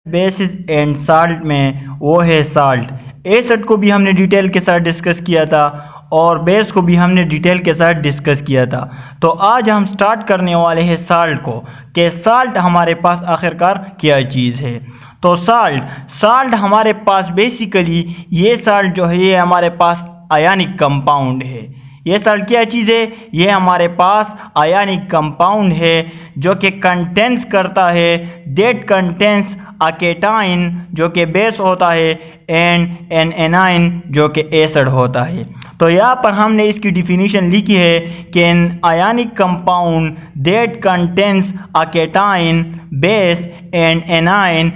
Basis and salt में वो है साल्ट। एसिड को भी हमने डिटेल के साथ डिस्कस किया था और बेस को भी हमने डिटेल के साथ डिस्कस किया था। तो आज हम स्टार्ट करने वाले हैं साल्ट को, कि साल्ट हमारे पास आखिरकार क्या चीज़ है। तो साल्ट हमारे पास बेसिकली ये साल्ट जो है ये हमारे पास आयनिक कंपाउंड है। ये साल्ट क्या चीज़ है? ये हमारे पास आयनिक कंपाउंड है जो कि कंटेंस करता है, डेट कंटेंस अ केटाइन जो कि बेस होता है एंड एन एनाइन जो कि एसिड होता है। तो यहाँ पर हमने इसकी डिफिनीशन लिखी है कि an ionic compound that contains a cation base and A9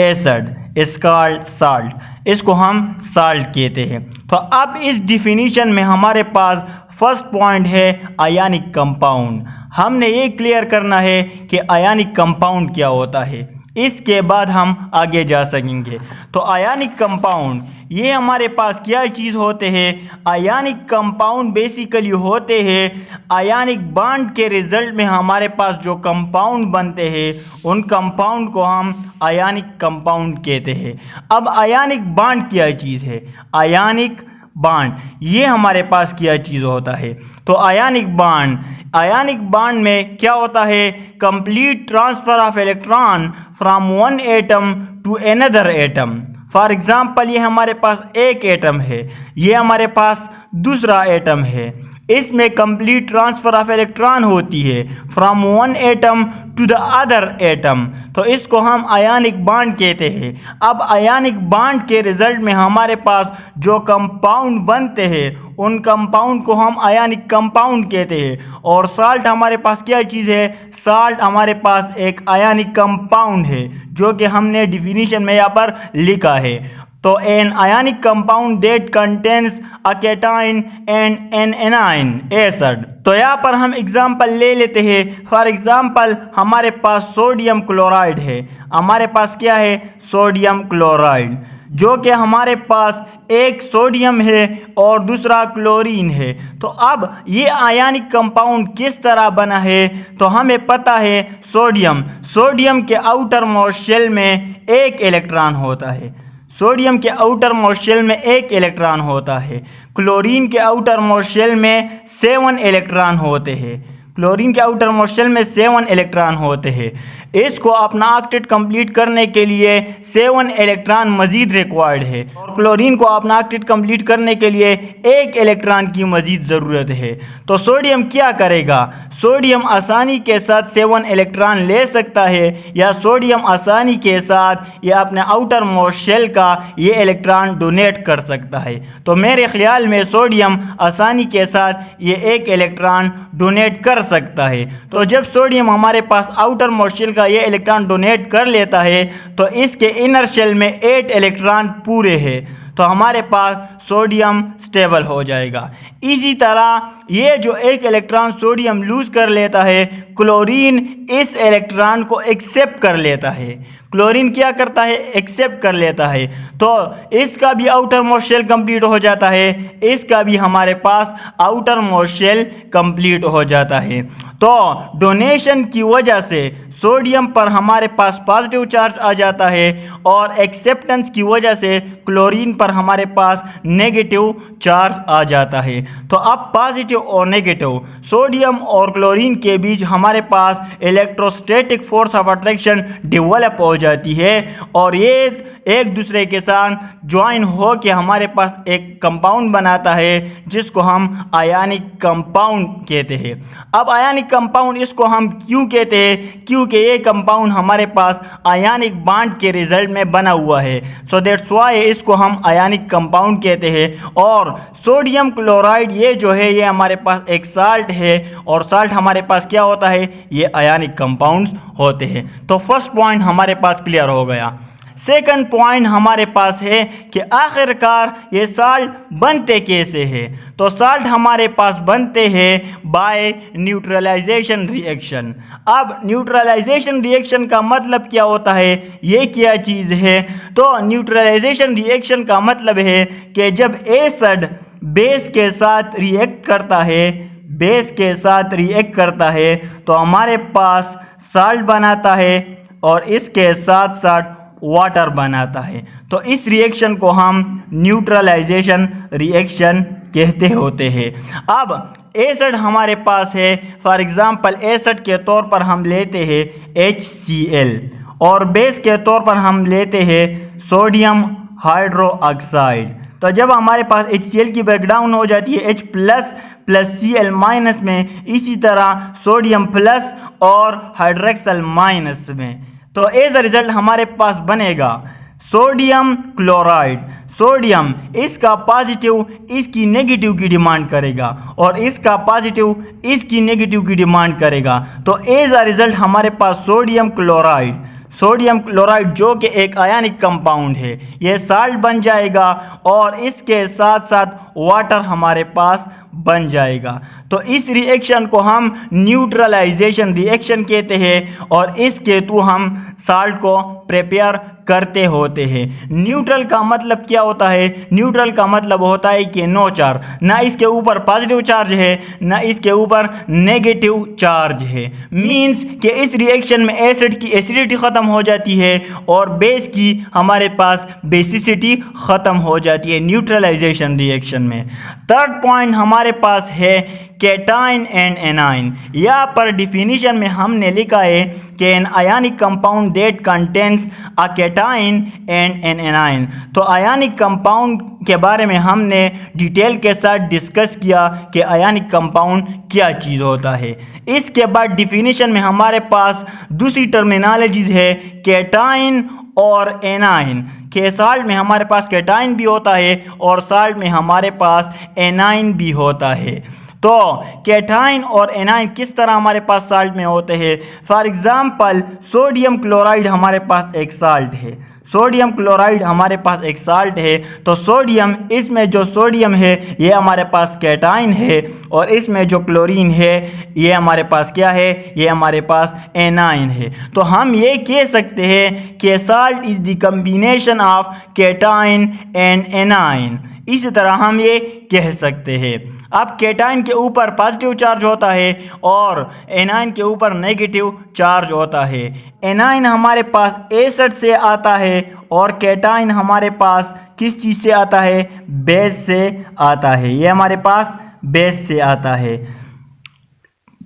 acid is called salt. इसको हम साल्ट कहते हैं। तो अब इस डिफिनीशन में हमारे पास फर्स्ट पॉइंट है आयनिक कंपाउंड। हमने ये क्लियर करना है कि आयनिक कंपाउंड क्या होता है, इसके बाद हम आगे जा सकेंगे। तो आयनिक कंपाउंड ये हमारे पास क्या चीज़ होते हैं? आयनिक कंपाउंड बेसिकली होते हैं आयनिक बॉन्ड के रिजल्ट में हमारे पास जो कंपाउंड बनते हैं उन कंपाउंड को हम आयनिक कंपाउंड कहते हैं। अब आयनिक बॉन्ड क्या चीज़ है? आयनिक बॉन्ड ये हमारे पास क्या चीज़ होता है? तो आयनिक बॉन्ड में क्या होता है? Complete transfer of electron from one atom to another atom. For example ये हमारे पास एक एटम है, ये हमारे पास दूसरा एटम है, इसमें कंप्लीट ट्रांसफर ऑफ इलेक्ट्रॉन होती है from one atom to the other atom. तो इसको हम आयनिक बॉन्ड कहते हैं। अब आयनिक बॉन्ड के रिजल्ट में हमारे पास जो कंपाउंड बनते हैं उन कंपाउंड को हम आयनिक कंपाउंड कहते हैं। और साल्ट हमारे पास क्या चीज़ है? साल्ट हमारे पास एक आयनिक कंपाउंड है जो कि हमने डिफिनीशन में यहाँ पर लिखा है। तो an ionic compound that contains a cation and an anion acid. तो यहाँ पर हम एग्जाम्पल ले लेते हैं। फॉर एग्जाम्पल हमारे पास सोडियम क्लोराइड है। हमारे पास क्या है? सोडियम क्लोराइड, जो कि हमारे पास एक सोडियम है और दूसरा क्लोरीन है। तो अब ये आयनिक कंपाउंड किस तरह बना है? तो हमें पता है सोडियम के आउटर मोस्ट शेल में एक इलेक्ट्रॉन होता है। सोडियम के आउटर मोस्ट शेल में एक इलेक्ट्रॉन होता है। क्लोरीन के आउटर मोस्ट शेल में 7 इलेक्ट्रॉन होते हैं। क्लोरीन के आउटर मोस्ट शेल में 7 इलेक्ट्रॉन होते हैं। इसको अपना ऑक्टेट कंप्लीट करने के लिए 7 इलेक्ट्रॉन मजीद रिक्वायर्ड है और क्लोरीन को अपना ऑक्टेट कंप्लीट करने के लिए 1 इलेक्ट्रॉन की मजीद ज़रूरत है। तो सोडियम क्या करेगा? सोडियम आसानी के साथ 7 इलेक्ट्रॉन ले सकता है या सोडियम आसानी के साथ ये अपने आउटर मोस्ट शेल का ये इलेक्ट्रॉन डोनेट कर सकता है। तो मेरे ख्याल में सोडियम आसानी के साथ ये 1 इलेक्ट्रॉन डोनेट कर सकता है। तो जब सोडियम हमारे पास आउटर मोस्ट शेल का ये इलेक्ट्रॉन डोनेट कर लेता है तो इसके इनर शेल में 8 इलेक्ट्रॉन पूरे हैं, तो हमारे पास सोडियम स्टेबल हो जाएगा। इसी तरह ये जो 1 इलेक्ट्रॉन सोडियम लूज कर लेता है, क्लोरीन इस इलेक्ट्रॉन को एक्सेप्ट कर लेता है। क्लोरीन क्या करता है? एक्सेप्ट कर लेता है। तो इसका भी आउटर मोस्ट शेल कंप्लीट हो जाता है, इसका भी हमारे पास आउटर मोस्ट शेल कंप्लीट हो जाता है। तो डोनेशन की वजह से सोडियम पर हमारे पास पॉजिटिव चार्ज आ जाता है और एक्सेप्टेंस की वजह से क्लोरीन पर हमारे पास नेगेटिव चार्ज आ जाता है। तो अब पॉजिटिव और नेगेटिव सोडियम और क्लोरीन के बीच हमारे पास electrostatic force of attraction develop हो जाती है और ये एक दूसरे के साथ ज्वाइन हो के हमारे पास एक कंपाउंड बनाता है जिसको हम आयनिक कंपाउंड कहते हैं। अब आयनिक कंपाउंड इसको हम क्यों कहते हैं? क्योंकि ये कंपाउंड हमारे पास आयनिक बॉन्ड के रिजल्ट में बना हुआ है। सो दैट्स व्हाई इसको हम आयनिक कंपाउंड कहते हैं। और सोडियम क्लोराइड ये जो है ये हमारे पास एक साल्ट है और साल्ट हमारे पास क्या होता है? ये आयनिक कंपाउंड्स होते हैं। तो फर्स्ट पॉइंट हमारे पास क्लियर हो गया। सेकंड पॉइंट हमारे पास है कि आखिरकार ये साल्ट बनते कैसे हैं। तो साल्ट हमारे पास बनते हैं बाय न्यूट्रलाइजेशन रिएक्शन। अब न्यूट्रलाइजेशन रिएक्शन का मतलब क्या होता है? ये क्या चीज़ है? तो न्यूट्रलाइजेशन रिएक्शन का मतलब है कि जब एसिड बेस के साथ रिएक्ट करता है तो हमारे पास साल्ट बनाता है और इसके साथ साथ वाटर बनाता है। तो इस रिएक्शन को हम न्यूट्रलाइजेशन रिएक्शन कहते होते हैं। अब एसिड हमारे पास है, फॉर एग्जांपल एसिड के तौर पर हम लेते हैं HCl और बेस के तौर पर हम लेते हैं सोडियम हाइड्रोक्साइड। तो जब हमारे पास HCl की ब्रेकडाउन हो जाती है H प्लस Cl माइनस में, इसी तरह सोडियम प्लस और हाइड्रोक्सल माइनस में, तो एज अ रिजल्ट हमारे पास बनेगा सोडियम क्लोराइड। सोडियम इसका पॉजिटिव इसकी नेगेटिव की डिमांड करेगा और इसका पॉजिटिव इसकी नेगेटिव की डिमांड करेगा। तो एज अ रिजल्ट हमारे पास सोडियम क्लोराइड जो कि एक आयनिक कंपाउंड है, ये साल्ट बन जाएगा और इसके साथ साथ वाटर हमारे पास बन जाएगा। तो इस रिएक्शन को हम न्यूट्रलाइजेशन रिएक्शन कहते हैं और इसके थ्रू हम साल्ट को प्रिपेयर करते होते हैं। न्यूट्रल का मतलब क्या होता है? न्यूट्रल का मतलब होता है कि नो चार्ज, ना इसके ऊपर पॉजिटिव चार्ज है ना इसके ऊपर नेगेटिव चार्ज है। मींस कि इस रिएक्शन में एसिड की एसिडिटी ख़त्म हो जाती है और बेस की हमारे पास बेसिसिटी ख़त्म हो जाती है न्यूट्रलाइजेशन रिएक्शन में। थर्ड पॉइंट हमारे पास है कैटाइन एंड एनाइन। यहाँ पर डिफिनीशन में हमने लिखा है कि an ionic compound that contains a cation and an anion. तो आयनिक कंपाउंड के बारे में हमने डिटेल के साथ डिस्कस किया कि आयनिक कंपाउंड क्या चीज़ होता है। इसके बाद डिफिनीशन में हमारे पास दूसरी टर्मिनोलॉजीज है कैटाइन और एनाइन। के साल्ट में हमारे पास कैटाइन भी होता है और साल्ट में हमारे पास एनाइन भी होता है। तो कैटाइन और एनाइन किस तरह हमारे पास साल्ट में होते हैं? फॉर एग्जांपल सोडियम क्लोराइड हमारे पास एक साल्ट है, सोडियम क्लोराइड हमारे पास एक साल्ट है। तो सोडियम, इसमें जो सोडियम है ये हमारे पास कैटाइन है और इसमें जो क्लोरीन है ये हमारे पास क्या है? ये हमारे पास एनाइन है। तो हम ये कह सकते हैं कि salt is the combination of cation and A9. इसी तरह हम ये कह सकते हैं। अब कैटाइन के ऊपर पॉजिटिव चार्ज होता है और एनाइन के ऊपर नेगेटिव चार्ज होता है। एनाइन हमारे पास एसिड से आता है और कैटाइन हमारे पास किस चीज़ से आता है? बेस से आता है। ये हमारे पास बेस से आता है।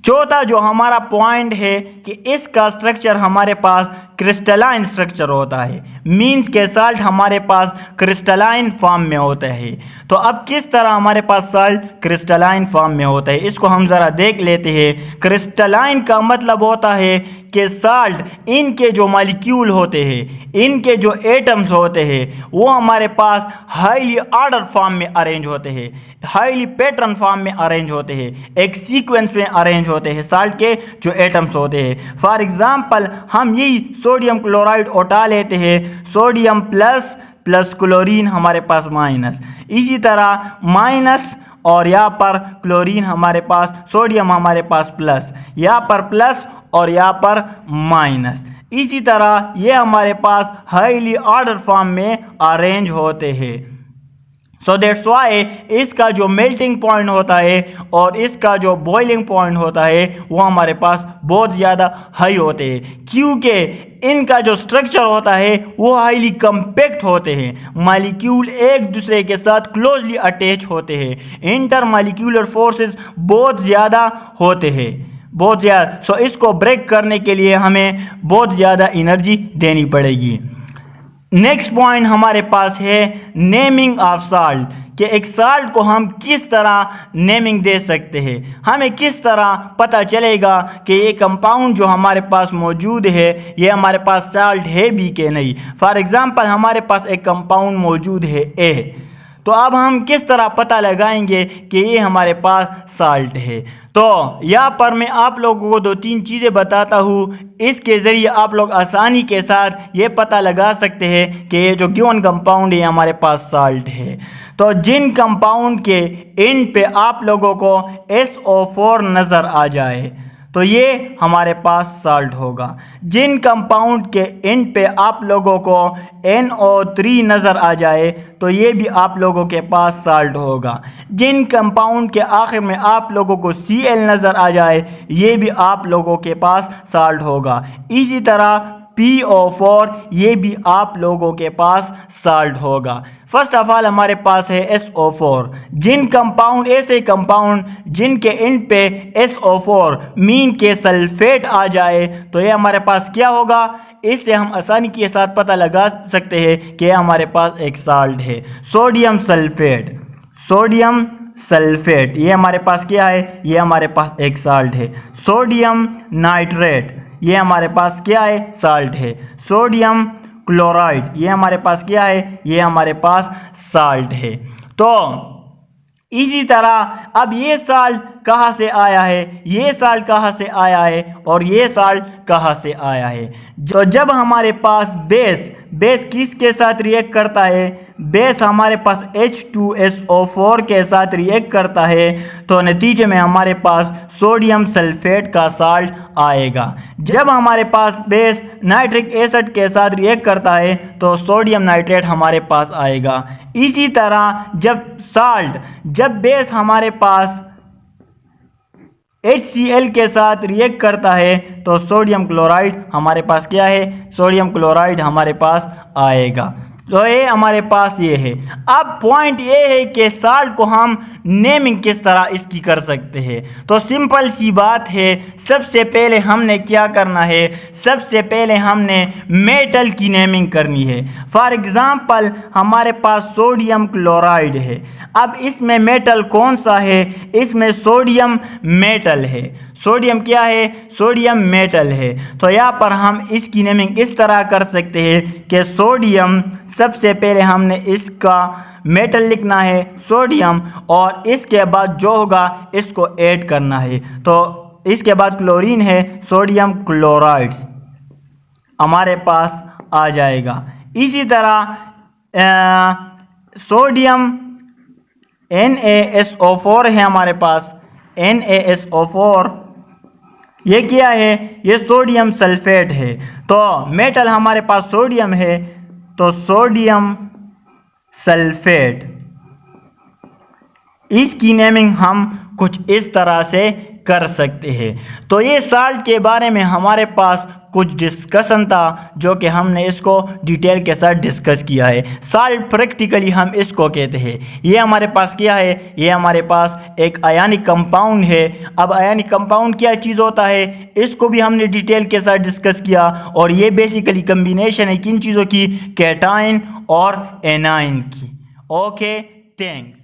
चौथा जो हमारा पॉइंट है कि इसका स्ट्रक्चर हमारे पास क्रिस्टलाइन स्ट्रक्चर होता है। मींस के साल्ट हमारे पास क्रिस्टलाइन फॉर्म में होता है। तो अब किस तरह हमारे पास साल्ट क्रिस्टलाइन फॉर्म में होता है इसको हम ज़रा देख लेते हैं। क्रिस्टलाइन का मतलब होता है कि साल्ट इनके जो मॉलिक्यूल होते हैं, इनके जो एटम्स होते हैं वो हमारे पास हाईली ऑर्डर फॉर्म में अरेंज होते हैं, हाईली पैटर्न फॉर्म में अरेंज होते हैं, एक सीक्वेंस में अरेंज होते हैं साल्ट के जो एटम्स होते हैं। फॉर एग्जांपल हम यही सोडियम क्लोराइड उठा लेते हैं, सोडियम प्लस प्लस क्लोरीन हमारे पास माइनस, इसी तरह माइनस और यहाँ पर क्लोरीन हमारे पास, सोडियम हमारे पास प्लस, यहाँ पर प्लस और यहाँ पर माइनस। इसी तरह ये हमारे पास हाईली ऑर्डर फॉर्म में अरेंज होते हैं। सो दैट्स वाई इसका जो मेल्टिंग पॉइंट होता है और इसका जो बॉइलिंग पॉइंट होता है वो हमारे पास बहुत ज़्यादा हाई होते हैं, क्योंकि इनका जो स्ट्रक्चर होता है वो हाईली कम्पैक्ट होते हैं। मॉलिक्यूल एक दूसरे के साथ क्लोजली अटैच होते हैं, इंटर मॉलिक्यूलर फोर्सेस बहुत ज़्यादा होते हैं, बहुत ज़्यादा। सो इसको ब्रेक करने के लिए हमें बहुत ज़्यादा एनर्जी देनी पड़ेगी। नेक्स्ट पॉइंट हमारे पास है नेमिंग ऑफ साल्ट, कि एक साल्ट को हम किस तरह नेमिंग दे सकते हैं, हमें किस तरह पता चलेगा कि ये कंपाउंड जो हमारे पास मौजूद है ये हमारे पास साल्ट है भी कि नहीं। फॉर एग्जांपल हमारे पास एक कंपाउंड मौजूद है A, तो अब हम किस तरह पता लगाएंगे कि ये हमारे पास साल्ट है? तो यहाँ पर मैं आप लोगों को 2-3 चीज़ें बताता हूँ, इसके ज़रिए आप लोग आसानी के साथ ये पता लगा सकते हैं कि ये जो गिवन कंपाउंड है हमारे पास साल्ट है। तो जिन कंपाउंड के एंड पे आप लोगों को SO4 नज़र आ जाए तो ये हमारे पास साल्ट होगा। जिन कंपाउंड के एंड पे आप लोगों को NO3 नज़र आ जाए तो ये भी आप लोगों के पास साल्ट होगा। जिन कंपाउंड के आखिर में आप लोगों को Cl नज़र आ जाए ये भी आप लोगों के पास साल्ट होगा। इसी तरह PO4, ये भी आप लोगों के पास साल्ट होगा। फर्स्ट ऑफ ऑल हमारे पास है SO4। ऐसे कंपाउंड जिनके एंड पे SO4 मीन के सल्फेट आ जाए तो ये हमारे पास क्या होगा, इससे हम आसानी के साथ पता लगा सकते हैं कि हमारे पास एक साल्ट है। सोडियम सल्फेट ये हमारे पास क्या है, ये हमारे पास एक साल्ट है। सोडियम नाइट्रेट ये हमारे पास क्या है, साल्ट है। सोडियम क्लोराइड ये हमारे पास क्या है, ये हमारे पास साल्ट है। तो इसी तरह अब ये साल्ट कहाँ से आया है, ये साल्ट कहाँ से आया है और ये साल्ट कहाँ से आया है। जो जब हमारे पास बेस किसके साथ रिएक्ट करता है, बेस हमारे पास H2SO4 के साथ रिएक्ट करता है तो नतीजे में हमारे पास सोडियम सल्फेट का साल्ट आएगा। जब हमारे पास बेस नाइट्रिक एसिड के साथ रिएक्ट करता है तो सोडियम नाइट्रेट हमारे पास आएगा। इसी तरह जब बेस हमारे पास HCl के साथ रिएक्ट करता है तो सोडियम क्लोराइड हमारे पास क्या है, सोडियम क्लोराइड हमारे पास आएगा। तो ये हमारे पास ये है। अब पॉइंट ये है कि साल्ट को हम नेमिंग किस तरह इसकी कर सकते हैं। तो सिंपल सी बात है, सबसे पहले हमने क्या करना है, सबसे पहले हमने मेटल की नेमिंग करनी है। फॉर एग्जांपल हमारे पास सोडियम क्लोराइड है। अब इसमें मेटल कौन सा है, इसमें सोडियम मेटल है। सोडियम क्या है, सोडियम मेटल है। तो यहाँ पर हम इसकी नेमिंग इस तरह कर सकते हैं कि सोडियम, सबसे पहले हमने इसका मेटल लिखना है सोडियम और इसके बाद जो होगा इसको ऐड करना है। तो इसके बाद क्लोरीन है, सोडियम क्लोराइड हमारे पास आ जाएगा। इसी तरह सोडियम NaSO4 है हमारे पास, NaSO4 ये क्या है, ये सोडियम सल्फेट है। तो मेटल हमारे पास सोडियम है तो सोडियम सल्फेट, इसकी नेमिंग हम कुछ इस तरह से कर सकते हैं। तो ये साल्ट के बारे में हमारे पास कुछ डिस्कशन था जो कि हमने इसको डिटेल के साथ डिस्कस किया है। साल्ट प्रैक्टिकली हम इसको कहते हैं। ये हमारे पास क्या है, ये हमारे पास एक आयनिक कंपाउंड है। अब आयनिक कंपाउंड क्या चीज़ होता है, इसको भी हमने डिटेल के साथ डिस्कस किया। और ये बेसिकली कम्बिनेशन है किन चीज़ों की, कैटायन और एनायन की। Okay, thanks.